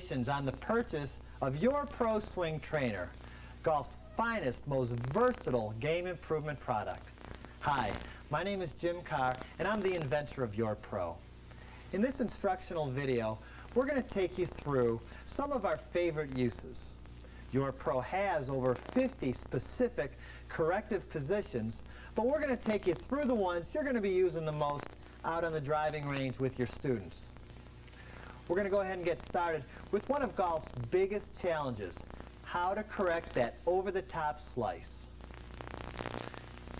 Congratulations on the purchase of YourPro Swing Trainer, golf's finest, most versatile game improvement product. Hi, my name is Jim Carr, and I'm the inventor of YourPro. In this instructional video, we're going to take you through some of our favorite uses. YourPro has over 50 specific corrective positions, but we're going to take you through the ones you're going to be using the most out on the driving range with your students. We're going to go ahead and get started with one of golf's biggest challenges, how to correct that over-the-top slice.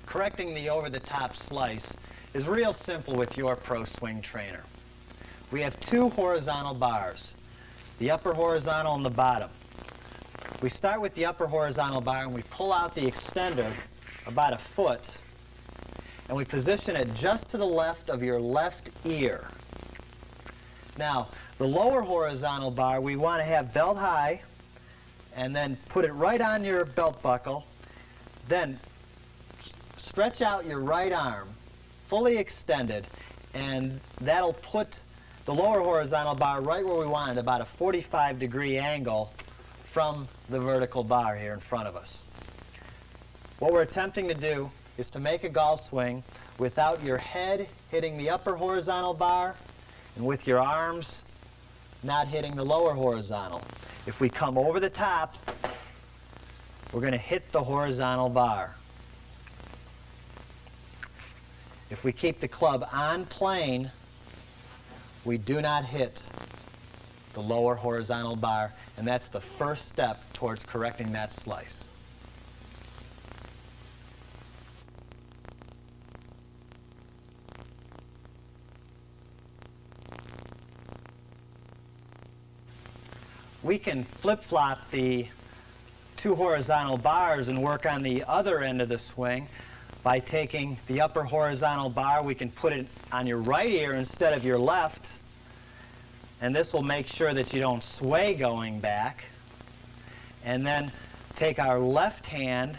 Correcting the over-the-top slice is real simple with YourPro Swing Trainer. We have two horizontal bars, the upper horizontal and the bottom. We start with the upper horizontal bar and we pull out the extender about a foot and we position it just to the left of your left ear. Now, the lower horizontal bar we want to have belt high and then put it right on your belt buckle. Then stretch out your right arm, fully extended, and that'll put the lower horizontal bar right where we want it, about a 45-degree angle from the vertical bar here in front of us. What we're attempting to do is to make a golf swing without your head hitting the upper horizontal bar and with your arms not hitting the lower horizontal. If we come over the top, we're going to hit the horizontal bar. If we keep the club on plane, we do not hit the lower horizontal bar, and that's the first step towards correcting that slice. We can flip-flop the two horizontal bars and work on the other end of the swing by taking the upper horizontal bar. We can put it on your right ear instead of your left, and this will make sure that you don't sway going back. And then take our left hand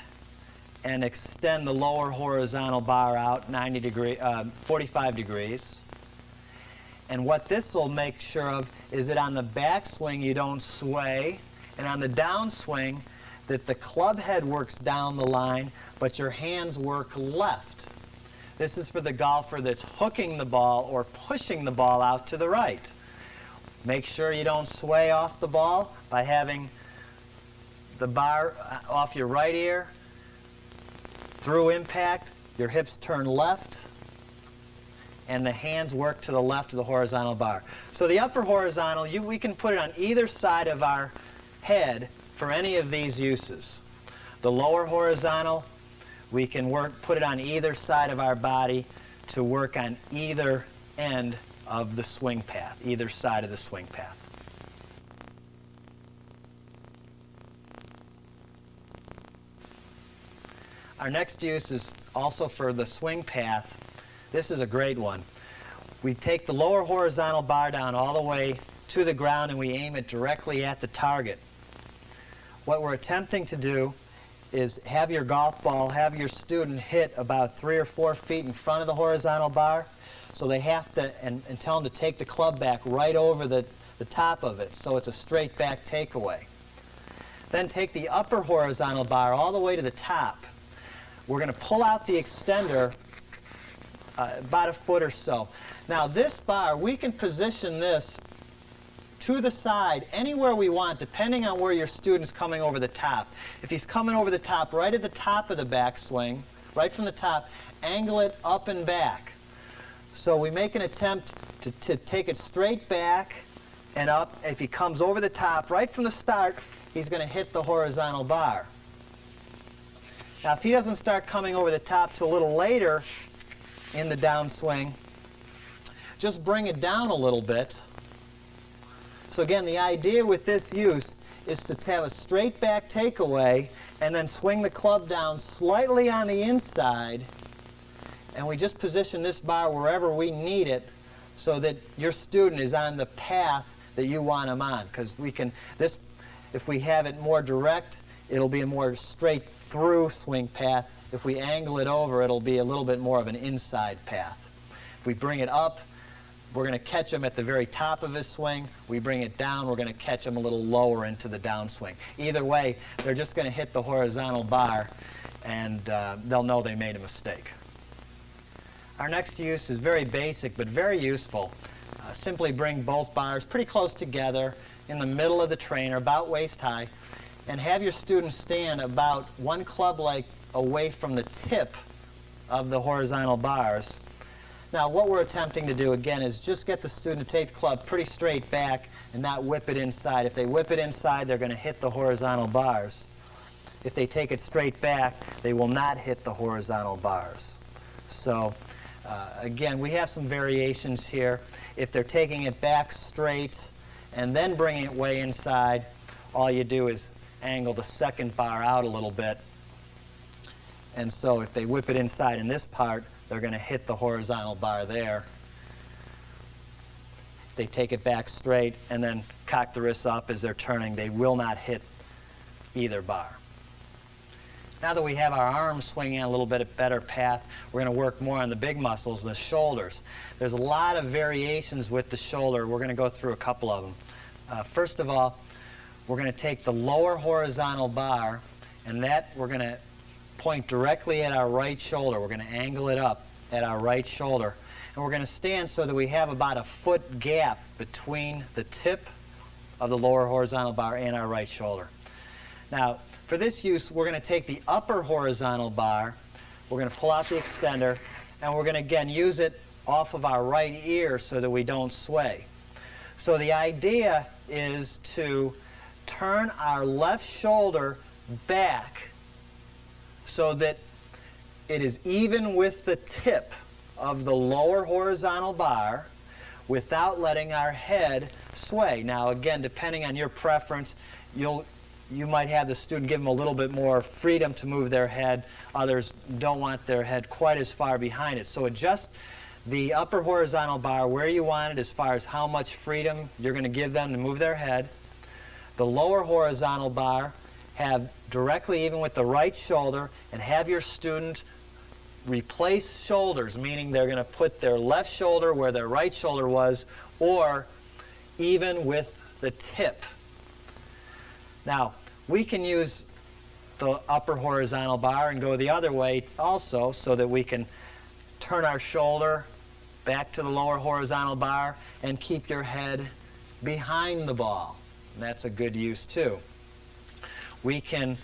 and extend the lower horizontal bar out 45 degrees. And what this will make sure of is that on the backswing you don't sway, and on the downswing that the club head works down the line, but your hands work left. This is for the golfer that's hooking the ball or pushing the ball out to the right. Make sure you don't sway off the ball by having the bar off your right ear. Through impact, your hips turn left, and the hands work to the left of the horizontal bar. So the upper horizontal, we can put it on either side of our head for any of these uses. The lower horizontal, we can put it on either side of our body to work on either end of the swing path, either side of the swing path. Our next use is also for the swing path. This is a great one. We take the lower horizontal bar down all the way to the ground and we aim it directly at the target. What we're attempting to do is have your golf ball, have your student hit about 3 or 4 feet in front of the horizontal bar. So they have to, and tell them to take the club back right over the top of it, so it's a straight back takeaway. Then take the upper horizontal bar all the way to the top. We're going to pull out the extender about a foot or so. Now this bar, we can position this to the side anywhere we want, depending on where your student's coming over the top. If he's coming over the top, right at the top of the backswing, right from the top, angle it up and back. So we make an attempt to take it straight back and up. If he comes over the top, right from the start, he's going to hit the horizontal bar. Now if he doesn't start coming over the top till a little later in the downswing, just bring it down a little bit. So again, the idea with this use is to have a straight back takeaway and then swing the club down slightly on the inside, and we just position this bar wherever we need it so that your student is on the path that you want him on. Because if we have it more direct, it'll be a more straight through swing path. If we angle it over, it'll be a little bit more of an inside path. If we bring it up, we're going to catch them at the very top of his swing. We bring it down, we're going to catch them a little lower into the downswing. Either way, they're just going to hit the horizontal bar, and they'll know they made a mistake. Our next use is very basic but very useful. Simply bring both bars pretty close together in the middle of the trainer, about waist high, and have your students stand about one club length away from the tip of the horizontal bars. Now, what we're attempting to do, again, is just get the student to take the club pretty straight back and not whip it inside. If they whip it inside, they're going to hit the horizontal bars. If they take it straight back, they will not hit the horizontal bars. So, again, we have some variations here. If they're taking it back straight and then bringing it way inside, all you do is angle the second bar out a little bit. And so if they whip it inside in this part, they're going to hit the horizontal bar there. If they take it back straight and then cock the wrists up as they're turning, they will not hit either bar. Now that we have our arms swinging on a little bit better path, we're going to work more on the big muscles, the shoulders. There's a lot of variations with the shoulder. We're going to go through a couple of them. First of all, we're going to take the lower horizontal bar, and that we're going to point directly at our right shoulder. We're going to angle it up at our right shoulder. And we're going to stand so that we have about a foot gap between the tip of the lower horizontal bar and our right shoulder. Now, for this use, we're going to take the upper horizontal bar, we're going to pull out the extender, and we're going to, again, use it off of our right ear so that we don't sway. So the idea is to turn our left shoulder back so that it is even with the tip of the lower horizontal bar without letting our head sway. Now, again, depending on your preference, you might have the student give them a little bit more freedom to move their head. Others don't want their head quite as far behind it. So adjust the upper horizontal bar where you want it as far as how much freedom you're going to give them to move their head. The lower horizontal bar, have directly even with the right shoulder, and have your student replace shoulders, meaning they're going to put their left shoulder where their right shoulder was, or even with the tip. Now, we can use the upper horizontal bar and go the other way also, so that we can turn our shoulder back to the lower horizontal bar and keep your head behind the ball. And that's a good use too. We can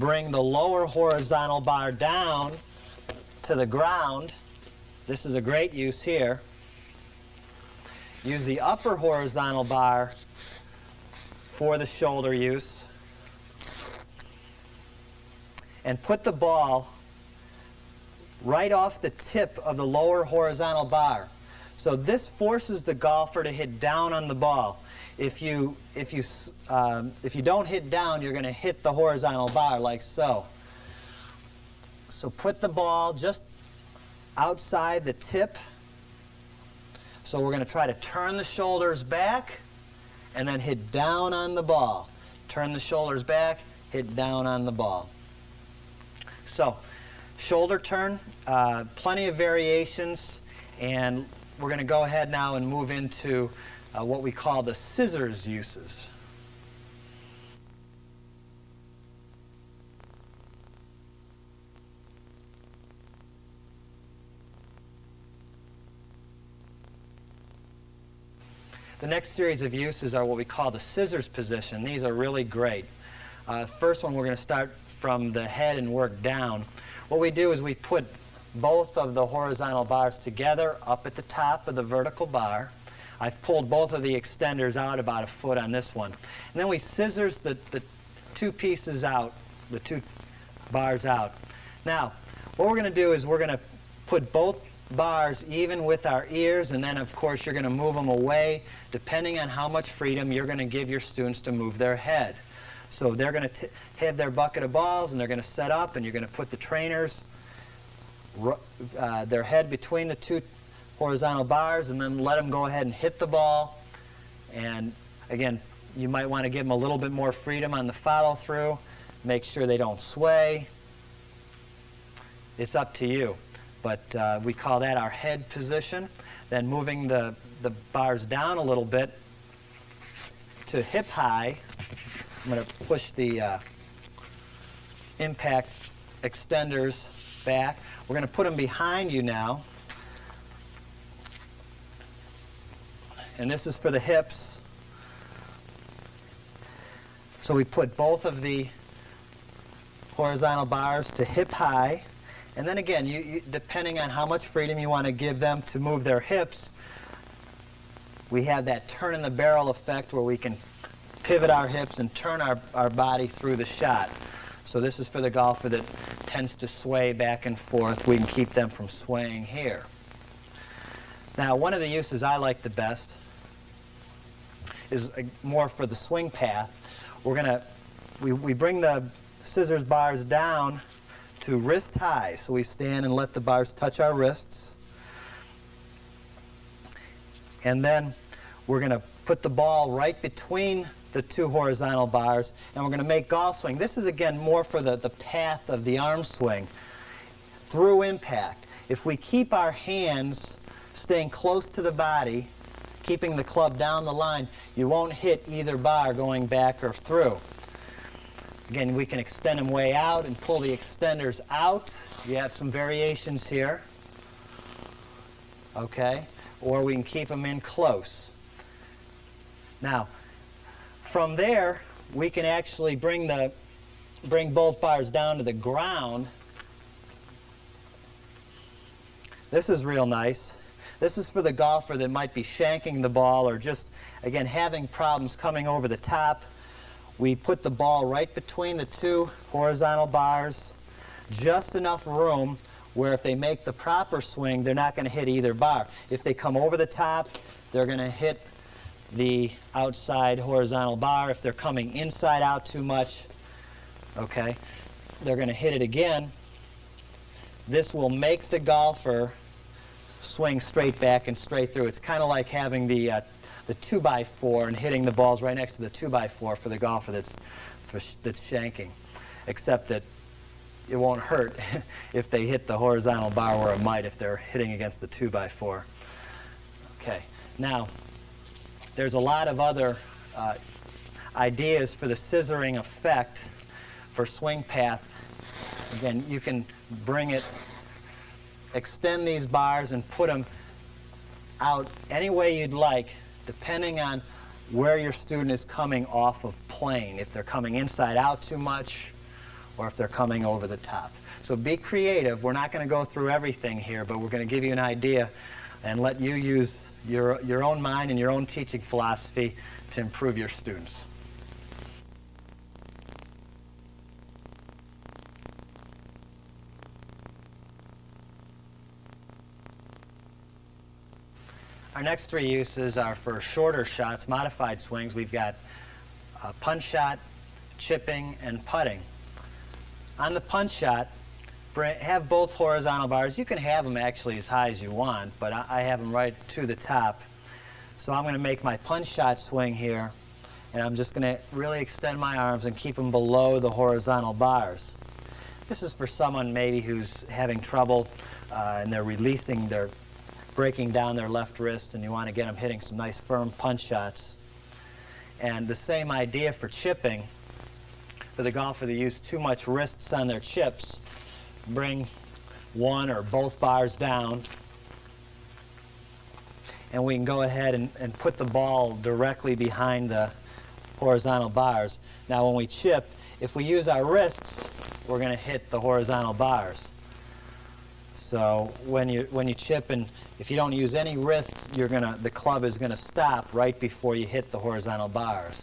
bring the lower horizontal bar down to the ground. This is a great use here. Use the upper horizontal bar for the shoulder use, and put the ball right off the tip of the lower horizontal bar. So this forces the golfer to hit down on the ball. If you don't hit down, you're going to hit the horizontal bar like so. So put the ball just outside the tip. So we're going to try to turn the shoulders back and then hit down on the ball. Turn the shoulders back, hit down on the ball. So, shoulder turn, plenty of variations, and we're going to go ahead now and move into what we call the scissors uses. The next series of uses are what we call the scissors position. These are really great. First one, we're going to start from the head and work down. What we do is we put both of the horizontal bars together up at the top of the vertical bar. I've pulled both of the extenders out about a foot on this one. And then we scissors the two pieces out, the two bars out. Now, what we're going to do is we're going to put both bars even with our ears, and then of course you're going to move them away depending on how much freedom you're going to give your students to move their head. So they're going to have their bucket of balls, and they're going to set up, and you're going to put the trainers, their head between the two horizontal bars, and then let them go ahead and hit the ball. And again, you might want to give them a little bit more freedom on the follow through. Make sure they don't sway. It's up to you. But we call that our head position. Then moving the bars down a little bit to hip high. I'm going to push the impact extenders back. We're going to put them behind you now. And this is for the hips. So we put both of the horizontal bars to hip high. And then again, you, depending on how much freedom you want to give them to move their hips, we have that turn in the barrel effect where we can pivot our hips and turn our body through the shot. So this is for the golfer that tends to sway back and forth. We can keep them from swaying here. Now, one of the uses I like the best is more for the swing path. We bring the scissors bars down to wrist high. So we stand and let the bars touch our wrists. And then we're going to put the ball right between the two horizontal bars, and we're going to make golf swing. This is, again, more for the path of the arm swing through impact. If we keep our hands staying close to the body, keeping the club down the line, you won't hit either bar going back or through. Again, we can extend them way out and pull the extenders out. You have some variations here. Okay? Or we can keep them in close. Now, from there, we can actually bring both bars down to the ground. This is real nice. This is for the golfer that might be shanking the ball or just, again, having problems coming over the top. We put the ball right between the two horizontal bars, just enough room where if they make the proper swing, they're not going to hit either bar. If they come over the top, they're going to hit the outside horizontal bar. If they're coming inside out too much, okay, they're going to hit it again. This will make the golfer swing straight back and straight through. It's kind of like having the 2x4 and hitting the balls right next to the 2x4 for the golfer that's shanking, except that it won't hurt if they hit the horizontal bar where it might if they're hitting against the 2x4. Okay, now there's a lot of other ideas for the scissoring effect for swing path. Again, you can bring it, extend these bars and put them out any way you'd like, depending on where your student is coming off of plane, if they're coming inside out too much or if they're coming over the top. So be creative. We're not going to go through everything here, but we're going to give you an idea and let you use your own mind and your own teaching philosophy to improve your students. Our next three uses are for shorter shots, modified swings. We've got punch shot, chipping, and putting. On the punch shot, have both horizontal bars. You can have them actually as high as you want, but I have them right to the top. So I'm going to make my punch shot swing here, and I'm just going to really extend my arms and keep them below the horizontal bars. This is for someone maybe who's having trouble and they're breaking down their left wrist, and you want to get them hitting some nice firm punch shots. And the same idea for chipping. For the golfer that use too much wrists on their chips, bring one or both bars down, and we can go ahead and put the ball directly behind the horizontal bars. Now when we chip, if we use our wrists, we're going to hit the horizontal bars. So when you chip, and if you don't use any wrists, the club is going to stop right before you hit the horizontal bars.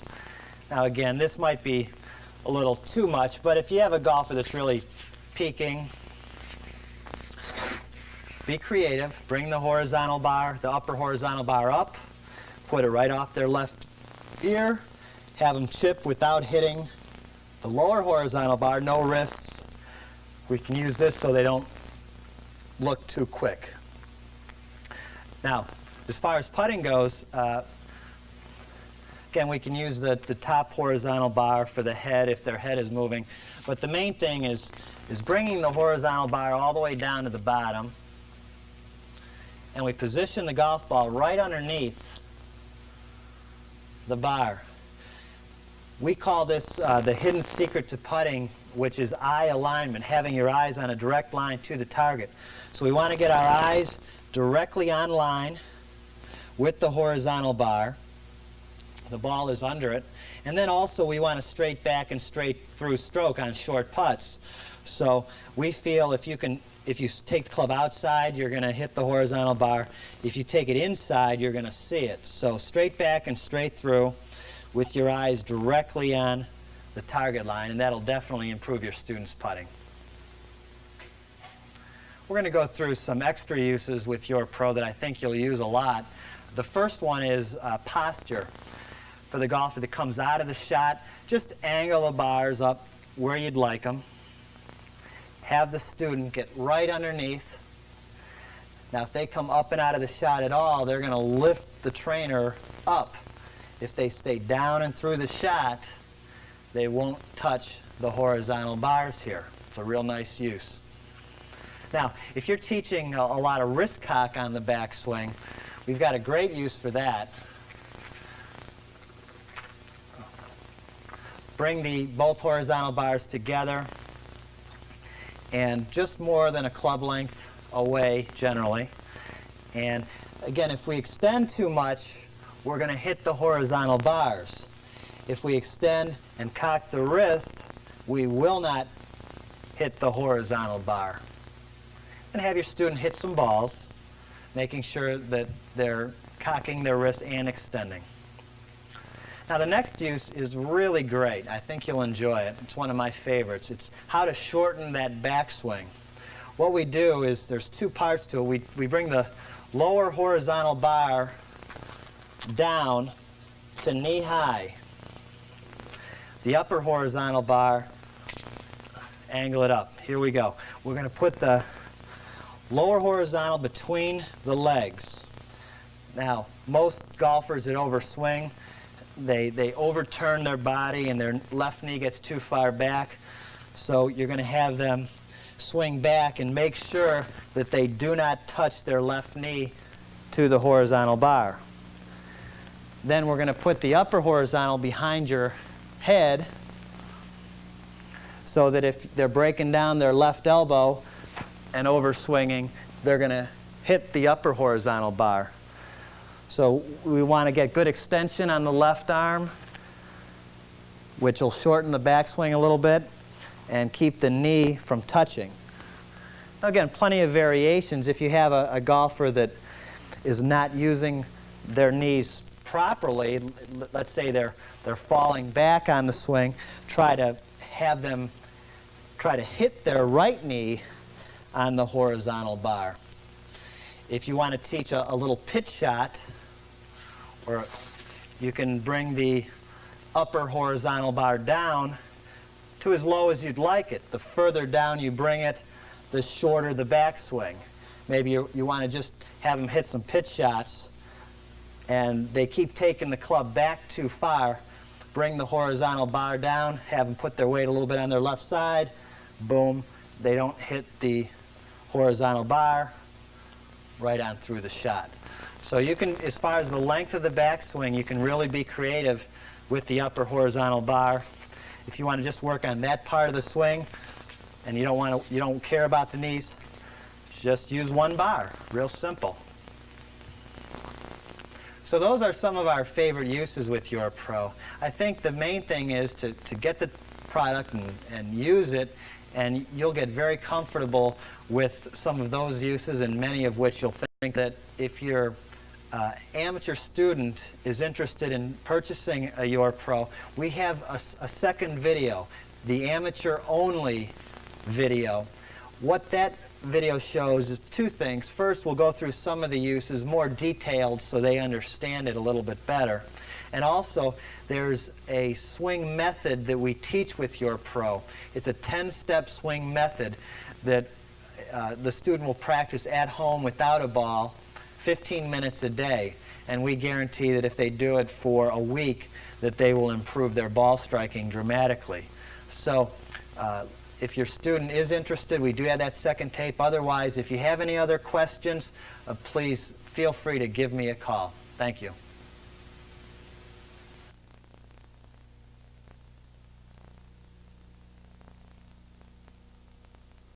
Now again, this might be a little too much, but if you have a golfer that's really peaking, be creative. Bring the horizontal bar, the upper horizontal bar up, put it right off their left ear, have them chip without hitting the lower horizontal bar, no wrists. We can use this so they don't look too quick. Now, as far as putting goes, again, we can use the top horizontal bar for the head if their head is moving. But the main thing is bringing the horizontal bar all the way down to the bottom and we position the golf ball right underneath the bar. We call this the hidden secret to putting, which is eye alignment, having your eyes on a direct line to the target. So we want to get our eyes directly on line with the horizontal bar. The ball is under it. And then also we want a straight back and straight through stroke on short putts. So we feel if you take the club outside, you're going to hit the horizontal bar. If you take it inside, you're going to see it. So straight back and straight through with your eyes directly on the target line, and that'll definitely improve your students' putting. We're going to go through some extra uses with YourPro that I think you'll use a lot. The first one is posture. For the golfer that comes out of the shot, just angle the bars up where you'd like them. Have the student get right underneath. Now if they come up and out of the shot at all, they're going to lift the trainer up. If they stay down and through the shot, they won't touch the horizontal bars here. It's a real nice use. Now, if you're teaching a lot of wrist cock on the backswing, we've got a great use for that. Bring both horizontal bars together and just more than a club length away generally. And again, if we extend too much, we're going to hit the horizontal bars. If we extend and cock the wrist, we will not hit the horizontal bar. And have your student hit some balls, making sure that they're cocking their wrist and extending. Now the next use is really great. I think you'll enjoy it. It's one of my favorites. It's how to shorten that backswing. What we do is there's two parts to it. We bring the lower horizontal bar down to knee high. The upper horizontal bar, angle it up. Here we go. We're going to put the lower horizontal between the legs. Now, most golfers that overswing, they overturn their body and their left knee gets too far back. So you're going to have them swing back and make sure that they do not touch their left knee to the horizontal bar. Then we're going to put the upper horizontal behind your head so that if they're breaking down their left elbow and overswinging, they're going to hit the upper horizontal bar. So we want to get good extension on the left arm, which will shorten the backswing a little bit and keep the knee from touching. Now again, plenty of variations. If you have a golfer that is not using their knees properly, let's say they're falling back on the swing, try to have them try to hit their right knee on the horizontal bar. If you want to teach a little pitch shot, or you can bring the upper horizontal bar down to as low as you'd like it. The further down you bring it, the shorter the backswing. Maybe you want to just have them hit some pitch shots and they keep taking the club back too far. Bring the horizontal bar down, have them put their weight a little bit on their left side. Boom, they don't hit the horizontal bar, right on through the shot. So you can, as far as the length of the backswing, you can really be creative with the upper horizontal bar. If you want to just work on that part of the swing and you don't care about the knees, just use one bar. Real simple. So those are some of our favorite uses with YourPro. I think the main thing is to get the product and use it, and you'll get very comfortable with some of those uses, and many of which you'll think that if your amateur student is interested in purchasing a YourPro, we have a second video, the amateur-only video. What that video shows is two things. First, we'll go through some of the uses more detailed so they understand it a little bit better. And also, there's a swing method that we teach with YourPro. It's a 10-step swing method that the student will practice at home without a ball 15 minutes a day. And we guarantee that if they do it for a week, that they will improve their ball striking dramatically. So if your student is interested, we do have that second tape. Otherwise, if you have any other questions, please feel free to give me a call. Thank you.